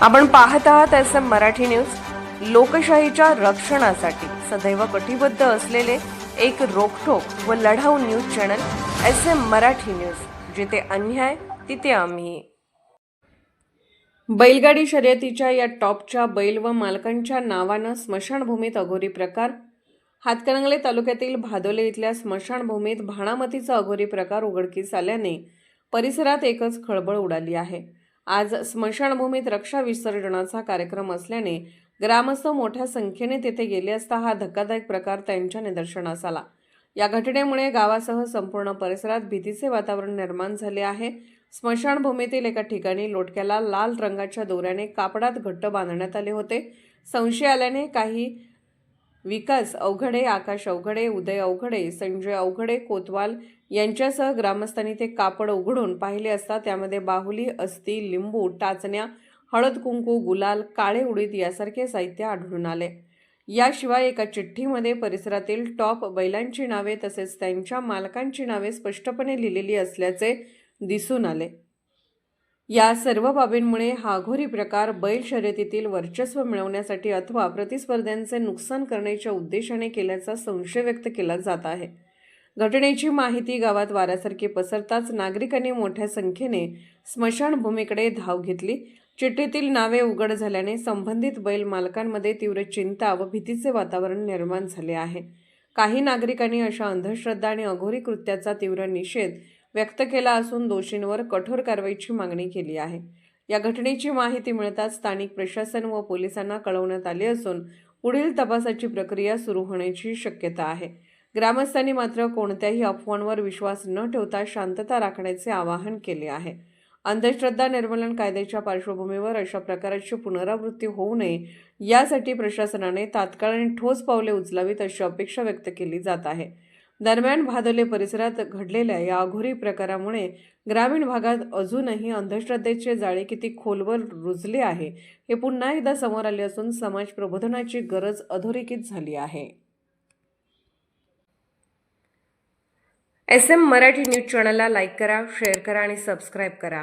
आपण पाहत आहात SM मराठी न्यूज। लोकशाहीच्या रक्षणासाठी सदैव कटिबद्ध असलेले एक रोखठोक व लढाऊ news channel SM Marathi news, जिथे अन्याय तिथे आम्ही। बैलगाडी शर्यतीच्या या टॉपच्या बैल व मालकांच्या नावानं स्मशानभूमीत अघोरी प्रकार। हातकणंगले तालुक्यातील भादोले इथल्या स्मशानभूमीत भाणामतीचा अघोरी प्रकार उघडकीस आल्याने परिसरात एकच खळबळ उडाली आहे। आज स्मशानभूमीत रक्षा विसर्जनाचा कार्यक्रम असल्याने ग्रामस्थ मोठ्या संख्येने तेथे गेले असता हा धक्कादायक प्रकार त्यांच्या निदर्शनास आला। या घटनेमुळे गावासह संपूर्ण परिसरात भीतीचे वातावरण निर्माण झाले आहे। स्मशानभूमीतील एका ठिकाणी लोटक्याला लाल रंगाच्या दोऱ्याने कापडात घट्ट बांधण्यात आले होते। संशय आल्याने काही विकास अवघडे, आकाश अवघडे, उदय अवघडे, संजय अवघडे कोतवाल यांच्यासह ग्रामस्थांनी ते कापड उघडून पाहिले असता त्यामध्ये बाहुली, अस्थी, लिंबू, टाचण्या, हळद कुंकू, गुलाल, काळे उडीद यासारखे साहित्य आढळून आले। याशिवाय एका चिठ्ठीमध्ये परिसरातील टॉप बैलांची नावे तसेच त्यांच्या मालकांची नावे स्पष्टपणे लिहिलेली असल्याचे दिसून आले। या सर्व बाबींमुळे हा अघोरी प्रकार बैल शर्यतीतील वर्चस्व मिळवण्यासाठी अथवा प्रतिस्पर्ध्यांचे नुकसान करण्याच्या उद्देशाने केल्याचा संशय व्यक्त केला जात आहे। घटनेची माहिती गावात वाऱ्यासारखी पसरताच नागरिकांनी मोठ्या संख्येने स्मशानभूमीकडे धाव घेतली। चिठ्ठीतील नावे उघड झाल्याने संबंधित बैल मालकांमध्ये तीव्र चिंता व भीतीचे वातावरण निर्माण झाले आहे। काही नागरिकांनी अशा अंधश्रद्धा आणि अघोरी कृत्याचा तीव्र निषेध व्यक्त केला असून दोषींवर कठोर कारवाईची मागणी केली आहे। या घटनेची माहिती मिळताच स्थानिक प्रशासन व पोलिसांना कळवण्यात आले असून पुढील तपासाची प्रक्रिया सुरू होण्याची शक्यता आहे। ग्रामस्थांनी मात्र कोणत्याही अफवांवर विश्वास न ठेवता शांतता राखण्याचे आवाहन केले आहे। अंधश्रद्धा निर्मूलन कायद्याच्या पार्श्वभूमीवर अशा प्रकाराची पुनरावृत्ती होऊ नये यासाठी प्रशासनाने तात्काळ आणि ठोस पावले उचलावीत अशी अपेक्षा व्यक्त केली जात आहे। दरम्यान भादोले परिसरात घडलेल्या या अघोरी प्रकारामुळे ग्रामीण भागात अजूनही अंधश्रद्धेचे जाळे किती खोलवर रुजले आहे हे पुन्हा एकदा समोर आले असून समाज प्रबोधनाची गरज अधोरेखित झाली आहे। SM मराठी न्यूज चॅनलला लाईक करा, शेअर करा आणि सबस्क्राईब करा।